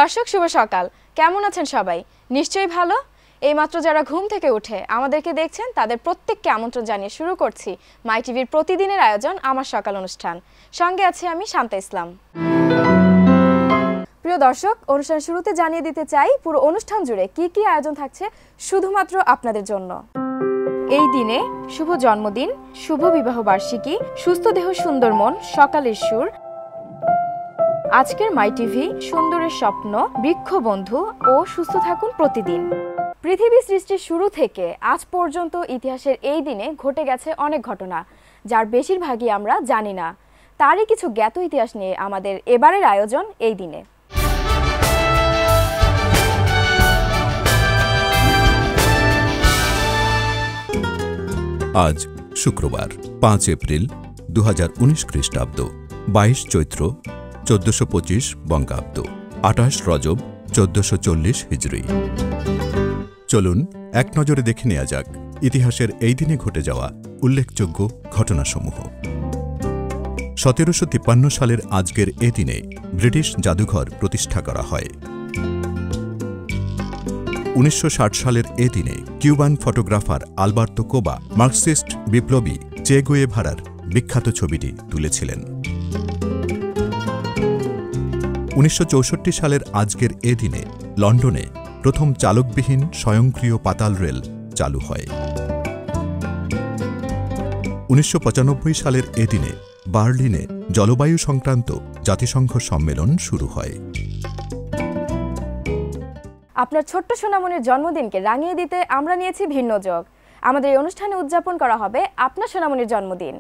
দর্শক শুভ সকাল, কেমন আছেন সবাই? নিশ্চয়ই ভালো। এইমাত্র যারা ঘুম থেকে উঠে আমাদেরকে দেখছেন তাদের প্রত্যেককে আমন্ত্রণ জানিয়ে শুরু করছি মাই টিভির প্রতিদিনের আয়োজন আমার সকাল অনুষ্ঠান। সঙ্গে আছি আমি শান্তা ইসলাম। প্রিয় দর্শক, অনুষ্ঠান শুরুতে জানিয়ে দিতে চাই পুরো অনুষ্ঠান জুড়ে কি কি আয়োজন থাকছে শুধুমাত্র আপনাদের জন্য। এই দিনে শুভ জন্মদিন, শুভ বিবাহ বার্ষিকী, সুস্থ দেহ সুন্দর মন, সকালের সুর, আজকের মাই টিভি, সুন্দরের স্বপ্ন, বৃক্ষ বন্ধু ও সুস্থ থাকুন প্রতিদিন। পৃথিবী সৃষ্টির শুরু থেকে আজ পর্যন্ত ইতিহাসের এই দিনে ঘটে গেছে অনেক ঘটনা, যার বেশিরভাগই আমরা জানি না। তারই কিছু জ্ঞাত ইতিহাস নিয়ে আমাদের এবারের আয়োজন এই দিনে। আজ শুক্রবার 5 এপ্রিল 2019 খ্রিস্টাব্দ, 22 চৈত্র 1425 বঙ্গাব্দ, 28 রজব 1440 হিজরি। চলুন এক নজরে দেখে নেওয়া যাক ইতিহাসের এই দিনে ঘটে যাওয়া উল্লেখযোগ্য ঘটনাসমূহ। 1753 সালের আজকের এ দিনে ব্রিটিশ জাদুঘর প্রতিষ্ঠা করা হয়। 1960 সালের এ দিনে কিউবান ফটোগ্রাফার আলবার্তো কোবা মার্কসিস্ট বিপ্লবী চে গুয়েভারার বিখ্যাত ছবিটি তুলেছিলেন। 1964 সালের আজকের এ দিনে লন্ডনে প্রথম চালকবিহীন স্বয়ংক্রিয় পাতাল রেল চালু হয়। 1995 সালের এ দিনে বার্লিনে জলবায়ু সংক্রান্ত জাতিসংঘ সম্মেলন শুরু হয়। আপনার ছোট্ট সোনামণির জন্মদিনকে রাঙিয়ে দিতে আমরা নিয়েছি ভিন্ন যোগ। আমাদের এই অনুষ্ঠানে উদযাপন করা হবে আপনার সোনামণির জন্মদিন।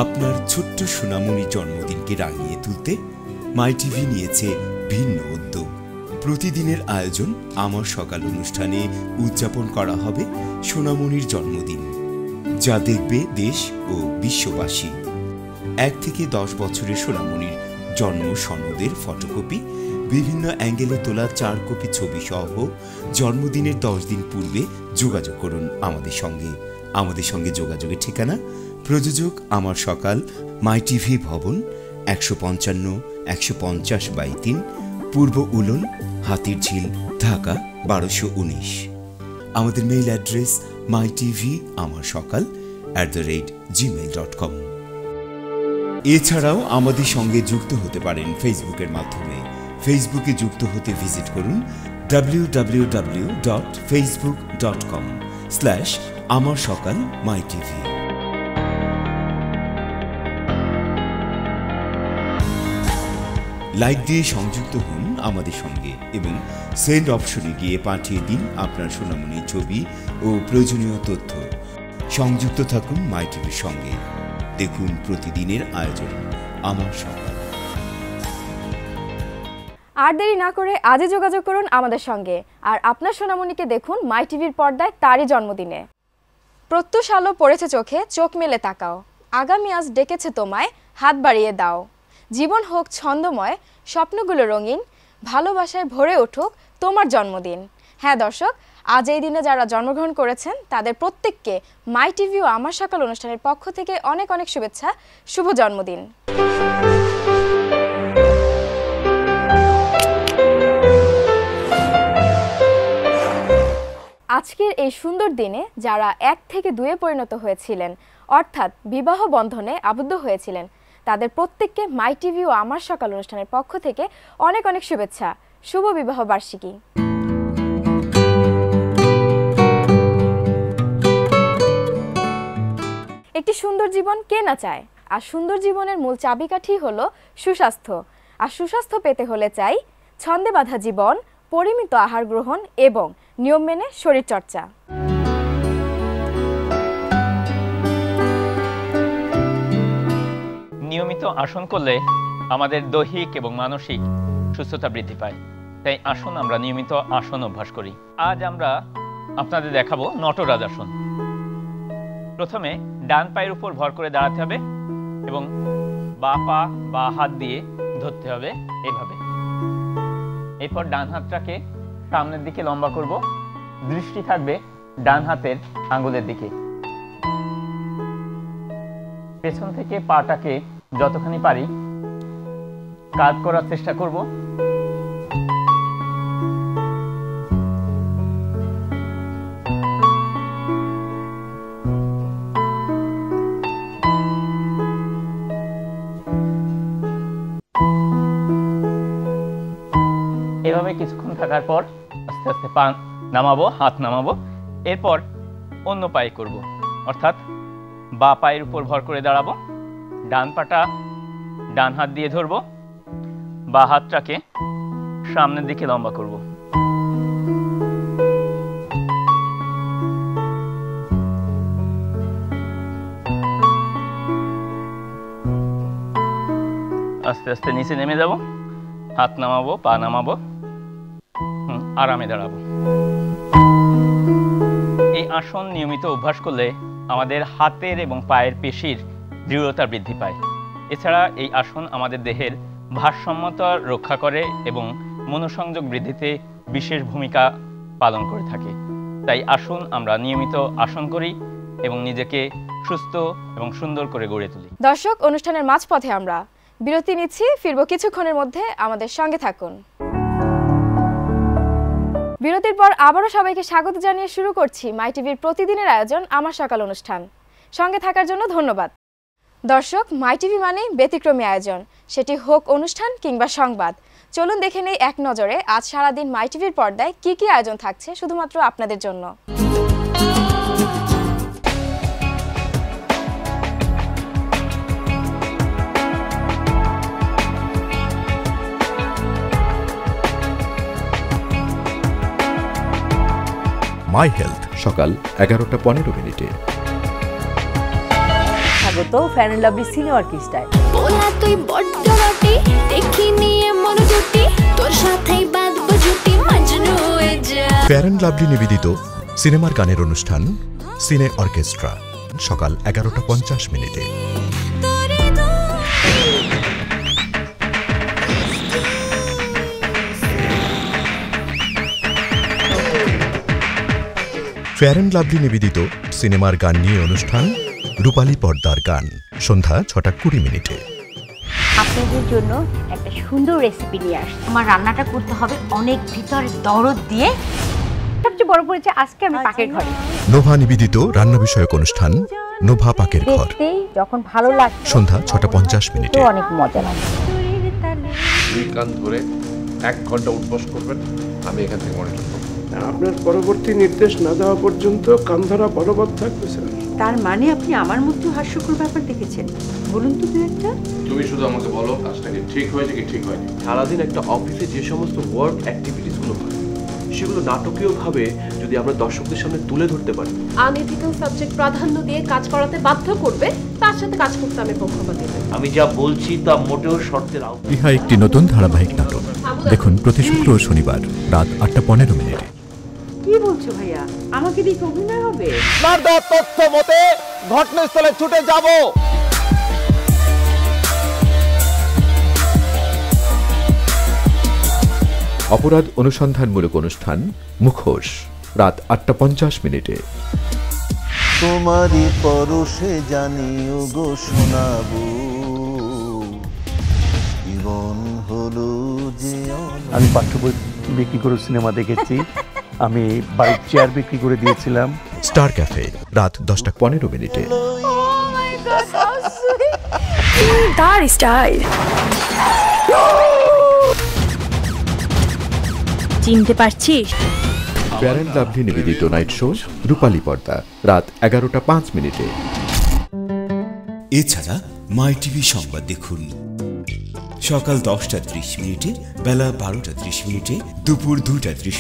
আপনার ছোট্ট সোনামণির জন্মদিনকে রাঙিয়ে তুলতে মাই টিভি নিয়েছে ভিন্ন উদ্যোগ। প্রতিদিনের আয়োজন আমার সকাল অনুষ্ঠানে উদযাপন করা হবে সোনামণির জন্মদিন, যা দেখবে দেশ ও বিশ্ববাসী। 1 থেকে 10 বছরের সোনামণির জন্ম সনদের ফটোকপি, বিভিন্ন অ্যাঙ্গেলে তোলা 4 কপি ছবি সহ জন্মদিনের 10 দিন পূর্বে যোগাযোগ করুন আমাদের সঙ্গে যোগাযোগের ঠিকানা প্রযোজক আমার সকাল, মাই টিভি ভবন, 155-150/3, পূর্ব উলন, হাতিরঝিল, ঢাকা 1219। আমাদের মেইল অ্যাড্রেস mytvamarshakal@gmail.com। এছাড়াও আমাদের সঙ্গে যুক্ত হতে পারেন ফেসবুকের মাধ্যমে। ফেসবুকে যুক্ত হতে ভিজিট করুন www.facebook.com/amarshakalmytv। লাইক দিয়ে সংযুক্ত হন আমাদের সঙ্গে এবং সেন্ড অপশনে গিয়ে পাঠিয়ে দিন আপনার সোনামণির ছবি ও প্রয়োজনীয় তথ্য। সংযুক্ত থাকুন মাই টিভির সঙ্গে। দেখুন প্রতিদিনের আয়োজন আমার সকাল। আর দেরি না করে আজই যোগাযোগ করুন আমাদের সঙ্গে আর আপনার সোনামণিকে দেখুন মাই টিভির পর্দায় তারই জন্মদিনে। প্রত্যুষ আলো পড়েছে চোখে, চোখ মেলে তাকাও, আগামী আজ ডেকেছে তোমায়, হাত বাড়িয়ে দাও। জীবন হোক ছন্দময়, স্বপ্নগুলো রঙিন, ভালোবাসায় ভরে উঠুক তোমার জন্মদিন। হ্যাঁ দর্শক, আজ এই দিনে যারা জন্মগ্রহণ করেছেন তাদের প্রত্যেককে মাই টিভি ও আমার সকাল অনুষ্ঠানের পক্ষ থেকে অনেক অনেক শুভেচ্ছা। শুভ জন্মদিন। আজকের এই সুন্দর দিনে যারা 1 থেকে 2-এ পরিণত হয়েছিলেন, অর্থাৎ বিবাহ বন্ধনে আবদ্ধ হয়েছিলেন, তাদের প্রত্যেককে মাই টিভি ও আমার সকাল অনুষ্ঠানের পক্ষ থেকে অনেক অনেক শুভেচ্ছা। শুভ বিবাহ বার্ষিকী। একটি সুন্দর জীবন কে না চায়? আর সুন্দর জীবনের মূল চাবিকাঠি হলো সুস্বাস্থ্য। আর সুস্বাস্থ্য পেতে হলে চাই ছন্দে বাঁধা জীবন, পরিমিত আহার গ্রহণ এবং নিয়ম মেনে শরীরচর্চা। নিয়মিত আসন করলে আমাদের দৈহিক এবং মানসিক সুস্থতা বৃদ্ধি পায়। তাই আসুন আমরা নিয়মিত আসন অভ্যাস করি। আজ আমরা আপনাদের দেখাবো নটরাজ আসন। প্রথমে ডান পায়ের উপর ভর করে দাঁড়াতে হবে এবং বা পা বা হাত দিয়ে ধরতে হবে এভাবে। এরপর ডান হাতটাকে সামনের দিকে লম্বা করব, দৃষ্টি থাকবে ডান হাতের আঙ্গুলের দিকে। পেছন থেকে পাটাকে যতখানি পারি কাজ করার চেষ্টা করব। এভাবে কিছুক্ষণ থাকার পর আস্তে আস্তে পা নামাবো, হাত নামাবো। এরপর অন্য পায়ে করব, অর্থাৎ বা পায়ের উপর ভর করে দাঁড়াবো, ডান পাটা ডান হাত দিয়ে ধরবো, বা হাতটাকে সামনের দিকে লম্বা করব। আস্তে আস্তে নিচে নেমে যাব, হাত নামাবো, পা নামাবো, আরামে দাঁড়াবো। এই আসন নিয়মিত অভ্যাস করলে আমাদের হাতের এবং পায়ের পেশির দৃঢ়তা বৃদ্ধি পায়। এছাড়া এই আসন আমাদের দেহের ভারসাম্যতা রক্ষা করে এবং মনোসংযোগ বৃদ্ধিতে বিশেষ ভূমিকা পালন করে থাকে। তাই আসুন আমরা নিয়মিত আসন করি এবং নিজেকে সুস্থ এবং সুন্দর করে গড়ে তুলি। দর্শক, অনুষ্ঠানের মাঝপথে আমরা বিরতি নিচ্ছি, ফিরবো কিছুক্ষণের মধ্যে, আমাদের সঙ্গে থাকুন। বিরতির পর আবারও সবাইকে স্বাগত জানিয়ে শুরু করছি মাই টিভির প্রতিদিনের আয়োজন আমার সকাল অনুষ্ঠান। সঙ্গে থাকার জন্য ধন্যবাদ। দর্শক, মাই টিভি মানে ব্যতিক্রমী আয়োজন, সেটি হোক অনুষ্ঠান কিংবা সংবাদ। চলুন দেখে নেই এক নজরে আজ সারাদিন মাই টিভির পর্দায় কি কি আয়োজন থাকছে শুধুমাত্র আপনাদের জন্য। মাই হেলথ সকাল 11:15 স্বাগত ফেয়ার এন্ড লাভলি সিনে অর্কেস্ট্রায়। বলা তুই বড্ড বাটি দেখি নিয়ে মনোজুটি তোর সাথেই বাঁধবো জুটি মজনু হয়ে যা। ফেয়ার এন্ড লাভলি নিবেদিত সিনেমার গানের অনুষ্ঠান সিনে অর্কেস্ট্রা সকাল 11:50 ফেয়ার এন্ড লাভলি নিবেদিত সিনেমার গান নিয়ে অনুষ্ঠান রূপালী পর্দার গান সন্ধ্যা 6:20 আপনাদের জন্য একটা সুন্দর রেসিপি নিয়ে আসছি। আমার রান্নাটা করতে হবে অনেক ভিতরে দরদ দিয়ে। সবচেয়ে বড় পড়েছে আজকে আমি পাকের ঘরে। নোভা নিবেদিত রান্না বিষয়ক অনুষ্ঠান নোভা পাকের ঘর দেখতেই যখন ভালো লাগে সন্ধ্যা 6:50 তো অনেক মজা লাগে। 2 কান ধরে 1 ঘন্টা উঠবস করবেন, আমি এখান থেকে মনিটর করব। আপনার পরবর্তী নির্দেশ না দেওয়া পর্যন্ত কান ধরা বলবৎ থাকবে স্যার। তার মানে আপনি আমার মধ্যে হাস্যকর ব্যাপার দেখেছেন? বলুন তো একটা। তুমি শুধু আমাকে বলো কাজটা কি ঠিক হয়েছে কি ঠিক হয়নি। সারাদিন একটা অফিসে যে সমস্ত ওয়ার্ক অ্যাক্টিভিটিসগুলো হয় সেগুলো নাটকীয়ভাবে যদি আমরা দর্শকদের সামনে তুলে ধরতে পারি। আনএথিক্যাল সাবজেক্ট প্রাধান্য দিয়ে কাজ করাতে বাধ্য করবে, তার সাথে কাজ করতে আমি পক্ষপাতী নই। আমি যা বলছি তা মোটেও শর্তের আওতায়। ইহা একটি নতুন ধারাবাহিক নাটক। দেখুন প্রতি শুক্র ও শনিবার রাত 8:15 কি বলছো ভাইয়া? আমাকে দিয়ে অভিনয় হবে? আপনার দেওয়া তথ্য মতে ঘটনাস্থলে ছুটে যাব। অপরাধ অনুসন্ধানমূলক অনুষ্ঠান মুখোশ রাত 8:50 তোমারই পরশে জানিও গো শোনাবো জীবন হলো যে। আমি পাঠ্য বই বিক্রি করে সিনেমা দেখেছি, আমি বাড়ির চেয়ার বিক্রি করে দিয়েছিলাম। স্টার ক্যাফে রাত 10:15 তার স্টাইল চিনতে পারছিস? ফেয়ার এন্ড লাভলি নিবেদিত নাইট শো রূপালী পর্দা রাত 11:05 এছাড়া মাই টিভি সংবাদ দেখুন সকাল 10:30 বেলা 12:30 দুপুর 2:30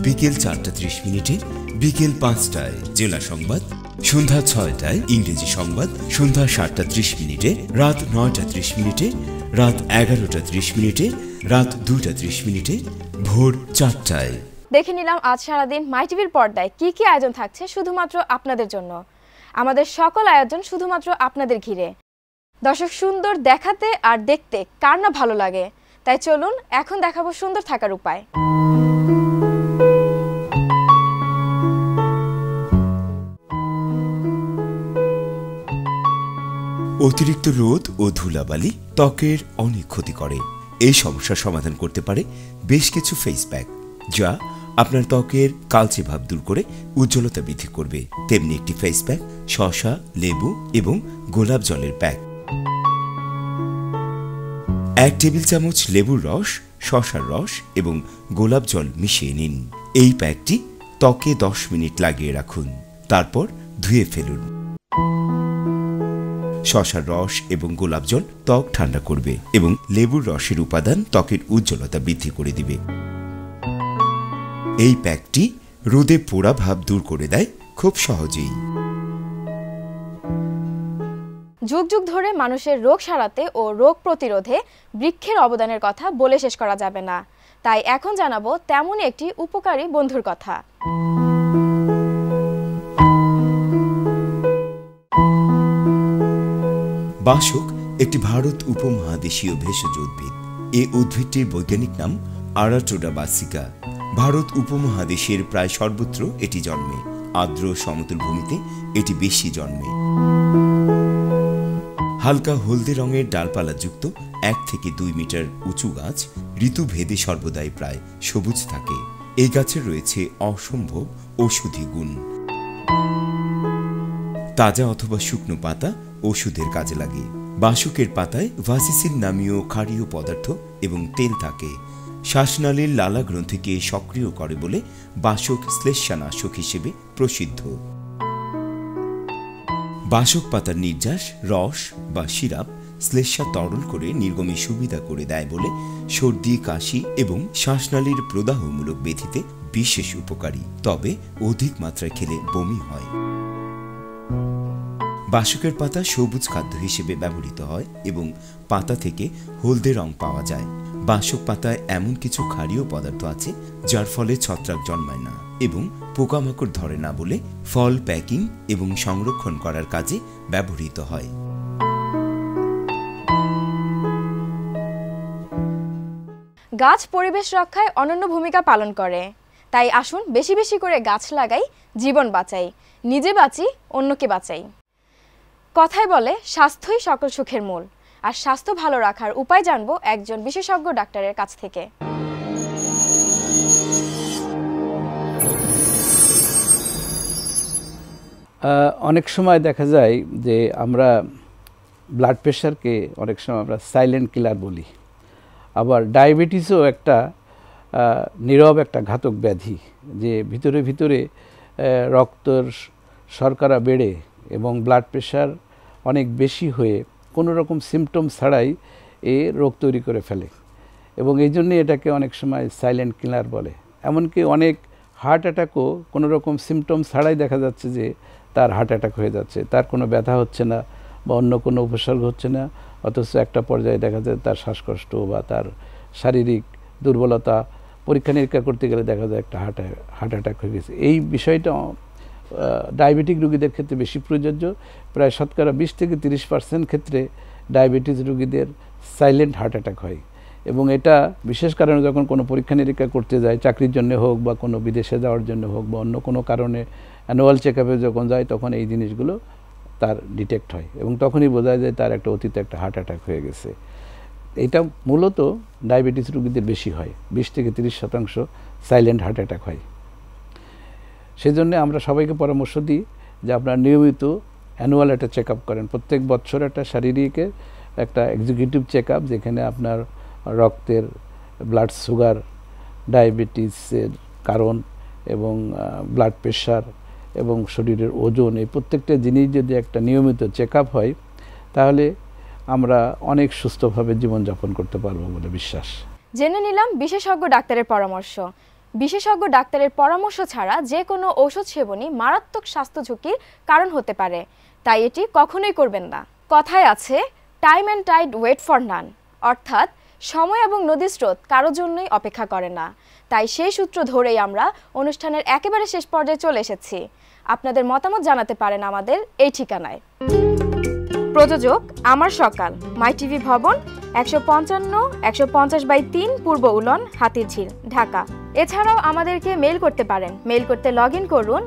বিকেল 4:30 বিকেল 5টায় জেলা সংবাদ, সন্ধ্যা 6টায় ইংরেজি সংবাদ, সন্ধ্যা 7:30 রাত 9:30 রাত 11:30 রাত 2:30 ভোর 4টায়। দেখে নিলাম আজ সারাদিন মাই টিভির পর্দায় কি কি আয়োজন থাকছে শুধুমাত্র আপনাদের জন্য। আমাদের সকল আয়োজন শুধুমাত্র আপনাদের ঘিরে। দর্শক, সুন্দর দেখাতে আর দেখতে কার না ভালো লাগে, তাই চলুন এখন দেখাবো সুন্দর থাকার উপায়। অতিরিক্ত রোদ ও ধুলাবালি ত্বকের অনেক ক্ষতি করে। এই সমস্যার সমাধান করতে পারে বেশ কিছু ফেস প্যাক, যা আপনার ত্বকের কালচে ভাব দূর করে উজ্জ্বলতা বৃদ্ধি করবে। তেমনি একটি ফেস প্যাক শসা, লেবু এবং গোলাপ জলের প্যাক। 1 টেবিল চামচ লেবুর রস, শসার রস এবং গোলাপ জল মিশিয়ে নিন। এই প্যাকটি ত্বকে 10 মিনিট লাগিয়ে রাখুন, তারপর ধুয়ে ফেলুন। শসার রস এবং গোলাপ জল ত্বক ঠান্ডা করবে এবং লেবুর রসের উপাদান ত্বকের উজ্জ্বলতা বৃদ্ধি করে দিবে। এই প্যাকটি রোদে পোড়া ভাব দূর করে দেয় খুব সহজেই। যুগ যুগ ধরে মানুষের রোগ সারাতে ও রোগ প্রতিরোধে বৃক্ষের অবদানের কথা বলে শেষ করা যাবে না। তাই এখন জানাবো তেমনই একটি উপকারী বন্ধুর কথা। বাসক একটি ভারত উপমহাদেশীয় ভেষজ উদ্ভিদ। এই উদ্ভিদটির বৈজ্ঞানিক নাম আরাটোডা বাসিকা। ভারত উপমহাদেশের প্রায় সর্বত্র এটি জন্মে। আর্দ্র সমতল ভূমিতে এটি বেশি জন্মে। হালকা হলদে রঙের ডালপালা যুক্ত 1 থেকে 2 মিটার উঁচু গাছ, ঋতুভেদে সর্বদাই প্রায় সবুজ থাকে। এই গাছের রয়েছে অসম্ভব ঔষধি গুণ। তাজা অথবা শুকনো পাতা ওষুধের কাজে লাগে। বাসকের পাতায় ভাসিসিন নামীয় ক্ষারীয় পদার্থ এবং তেল থাকে। শ্বাসনালীর লালা গ্রন্থিকে সক্রিয় করে বলে বাসক শ্লেষ্মানাশক হিসেবে প্রসিদ্ধ। বাসক পাতার নির্যাস, রস বা সিরাপ শ্লেষ্মা তরল করে নির্গমে সুবিধা করে দেয় বলে সর্দি, কাশি এবং শ্বাসনালীর প্রদাহমূলক ব্যাধিতে বিশেষ উপকারী। তবে অধিক মাত্রায় খেলে বমি হয়। বাসকের পাতা সবুজ খাদ্য হিসেবে ব্যবহৃত হয় এবং পাতা থেকে হলদে রং পাওয়া যায়। বাসক পাতায় এমন কিছু ক্ষারীয় পদার্থ আছে যার ফলে ছত্রাক জন্মায় না এবং পোকামাকড় ধরে না বলে ফল প্যাকিং এবং সংরক্ষণ করার কাজে ব্যবহৃত হয়। গাছ পরিবেশ রক্ষায় অনন্য ভূমিকা পালন করে। তাই আসুন বেশি বেশি করে গাছ লাগাই, জীবন বাঁচাই, নিজে বাঁচি, অন্যকে বাঁচাই। কথায় বলে স্বাস্থ্যই সকল সুখের মূল। আর স্বাস্থ্য ভালো রাখার উপায় জানবো একজন বিশেষজ্ঞ ডাক্তারের কাছ থেকে। অনেক সময় দেখা যায় যে আমরা ব্লাড প্রেশারকে অনেক সময় আমরা সাইলেন্ট কিলার বলি। আবার ডায়াবেটিসও একটা নীরব একটা ঘাতক ব্যাধি, যে ভিতরে ভিতরে রক্তর শর্করা বেড়ে এবং ব্লাড প্রেশার অনেক বেশি হয়ে কোনো রকম সিমটম ছাড়াই এ রোগ তৈরি করে ফেলে এবং এই জন্যে এটাকে অনেক সময় সাইলেন্ট কিলার বলে। এমনকি অনেক হার্ট অ্যাটাকও কোনো রকম সিমটম ছাড়াই দেখা যাচ্ছে যে তার হার্ট অ্যাটাক হয়ে যাচ্ছে, তার কোনো ব্যথা হচ্ছে না বা অন্য কোনো উপসর্গ হচ্ছে না, অথচ একটা পর্যায়ে দেখা যায় তার শ্বাসকষ্ট বা তার শারীরিক দুর্বলতা, পরীক্ষা নিরীক্ষা করতে গেলে দেখা যায় একটা হার্ট অ্যাটাক হয়ে গেছে। এই বিষয়টা ডায়াবেটিক রোগীদের ক্ষেত্রে বেশি প্রযোজ্য। প্রায় শতকরা 20 থেকে 30% ক্ষেত্রে ডায়াবেটিস রোগীদের সাইলেন্ট হার্ট অ্যাটাক হয় এবং এটা বিশেষ কারণে যখন কোনো পরীক্ষা নিরীক্ষা করতে যায়, চাকরির জন্য হোক বা কোনো বিদেশে যাওয়ার জন্য হোক বা অন্য কোনো কারণে অ্যানুয়াল চেকআপে যখন যায়, তখন এই জিনিসগুলো তার ডিটেক্ট হয় এবং তখনই বোঝা যায় তার একটা অতীতে একটা হার্ট অ্যাটাক হয়ে গেছে। এটা মূলত ডায়াবেটিস রোগীদের বেশি হয়, 20 থেকে 30% সাইলেন্ট হার্ট অ্যাটাক হয়। সেই জন্য আমরা সবাইকে পরামর্শ দিই যে আপনারা নিয়মিত অ্যানুয়াল একটা চেকআপ করেন। প্রত্যেক বছর একটা শারীরিকের একটা এক্সিকিউটিভ চেকআপ, যেখানে আপনার রক্তের ব্লাড সুগার, ডায়াবেটিসের কারণ এবং ব্লাড প্রেশার এবং শরীরের ওজন, এই প্রত্যেকটা জিনিস যদি একটা নিয়মিত চেকআপ হয়, তাহলে আমরা অনেক সুস্থভাবে জীবনযাপন করতে পারবো বলে বিশ্বাস। জেনে নিলাম বিশেষজ্ঞ ডাক্তারের পরামর্শ। বিশেষজ্ঞ ডাক্তারের পরামর্শ ছাড়া যে কোনো ঔষধ সেবনই মারাত্মক স্বাস্থ্য ঝুঁকির কারণ হতে পারে, তাই এটি কখনোই করবেন না। কথায় আছে time and tide wait for none, অর্থাৎ সময় এবং নদীর স্রোত কারোর জন্যই অপেক্ষা করে না। তাই সেই সূত্র ধরেই আমরা অনুষ্ঠানের একেবারে শেষ পর্যায়ে চলে এসেছি। আপনাদের মতামত জানাতে পারেন আমাদের এই ঠিকানায়। প্রযোজক আমার সকাল, মাই টিভি ভবন, 155/150/3 পূর্ব উলন, হাতিরঝিল, ঢাকা। এছাড়াও আমাদেরকে মেইল করতে পারেন। মেইল করতে লগ ইন করুন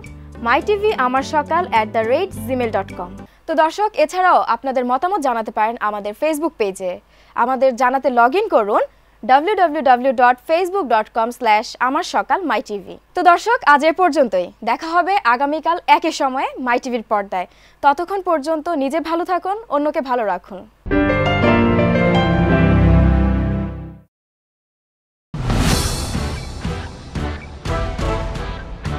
mytvamarshakal@gmail.com। তো দর্শক, এছাড়াও আপনাদের মতামত জানাতে পারেন আমাদের ফেসবুক পেজে। আমাদের জানাতে লগ ইন করুন www.facebook.com/আমারসকাল-mytv। তো দর্শক, আজ এ পর্যন্তই। দেখা হবে আগামীকাল একই সময়ে মাই টিভির পর্দায়। ততক্ষণ পর্যন্ত নিজে ভালো থাকুন, অন্যকে ভালো রাখুন।